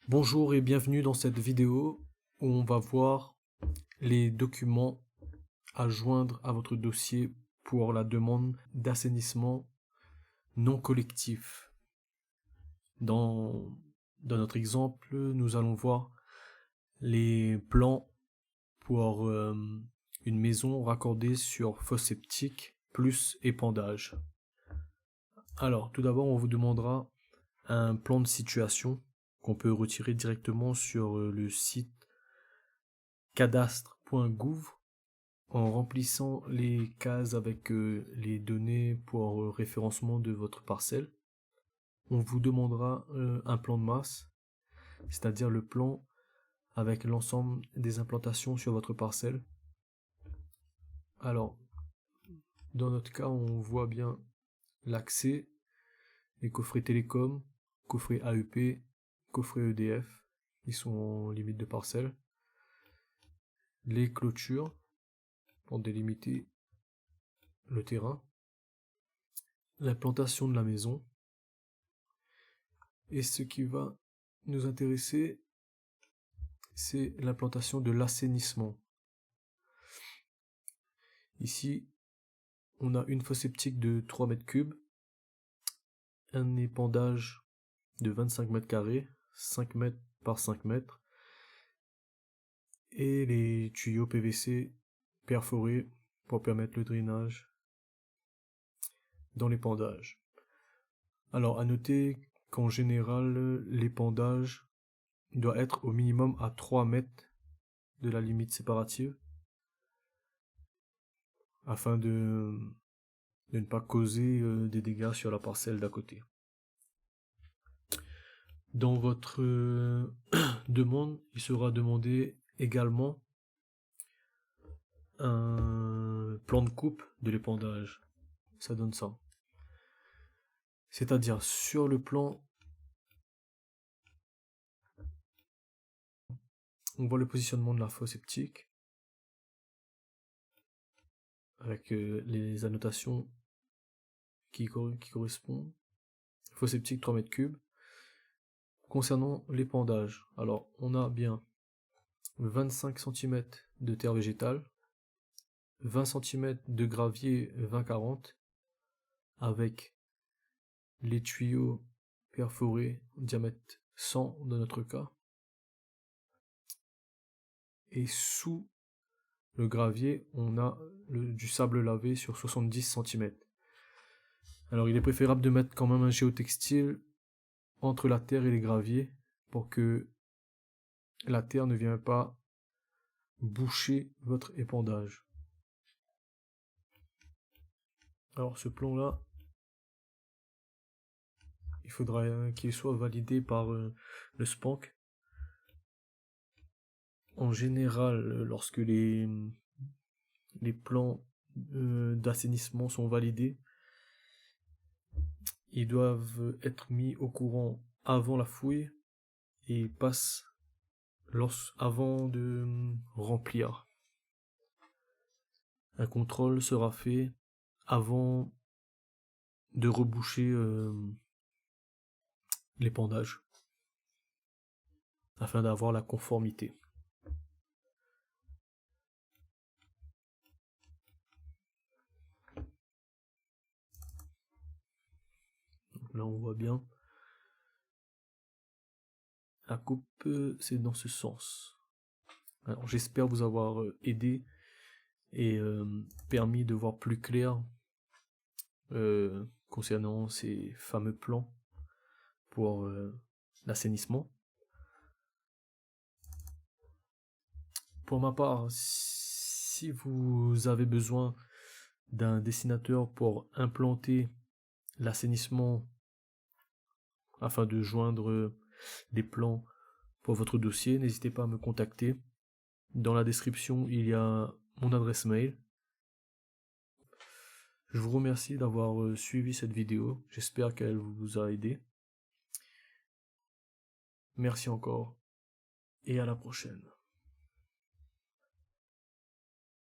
Bonjour et bienvenue dans cette vidéo où on va voir les documents à joindre à votre dossier pour la demande d'assainissement non collectif. Dans notre exemple, nous allons voir les plans pour une maison raccordée sur fosse septique plus épandage. Alors, tout d'abord, on vous demandera un plan de situation qu'on peut retirer directement sur le site cadastre.gouv en remplissant les cases avec les données pour référencement de votre parcelle. On vous demandera un plan de masse, c'est-à-dire le plan avec l'ensemble des implantations sur votre parcelle. Alors, dans notre cas, on voit bien l'accès, les coffrets télécom, coffret AEP, coffret EDF, ils sont en limite de parcelle. Les clôtures pour délimiter le terrain, l'implantation de la maison, et ce qui va nous intéresser, c'est l'implantation de l'assainissement. Ici, on a une fosse septique de 3 mètres cubes, un épandage de 25 mètres carrés, 5 mètres par 5 mètres, et les tuyaux PVC perforés pour permettre le drainage dans l'épandage. Alors, à noter qu'en général, l'épandage doit être au minimum à 3 mètres de la limite séparative afin de ne pas causer des dégâts sur la parcelle d'à côté. Dans votre demande, il sera demandé également un plan de coupe de l'épandage. Ça donne ça. C'est-à-dire sur le plan, on voit le positionnement de la fosse septique avec les annotations qui correspondent. Fosse septique 3 mètres cubes. Concernant l'épandage, alors on a bien 25 cm de terre végétale, 20 cm de gravier 20-40 avec les tuyaux perforés diamètre 100 dans notre cas, et sous le gravier on a du sable lavé sur 70 cm. Alors il est préférable de mettre quand même un géotextile entre la terre et les graviers pour que la terre ne vienne pas boucher votre épandage. Alors ce plan là, il faudra qu'il soit validé par le SPANC. En général, lorsque les plans d'assainissement sont validés, ils doivent être mis au courant avant la fouille et passent avant de remplir. Un contrôle sera fait avant de reboucher l'épandage afin d'avoir la conformité. Donc là on voit bien la coupe, c'est dans ce sens. Alors j'espère vous avoir aidé et permis de voir plus clair concernant ces fameux plans pour l'assainissement. Pour ma part, si vous avez besoin d'un dessinateur pour implanter l'assainissement afin de joindre des plans pour votre dossier, n'hésitez pas à me contacter. Dans la description, il y a mon adresse mail. Je vous remercie d'avoir suivi cette vidéo. J'espère qu'elle vous a aidé. Merci encore et à la prochaine.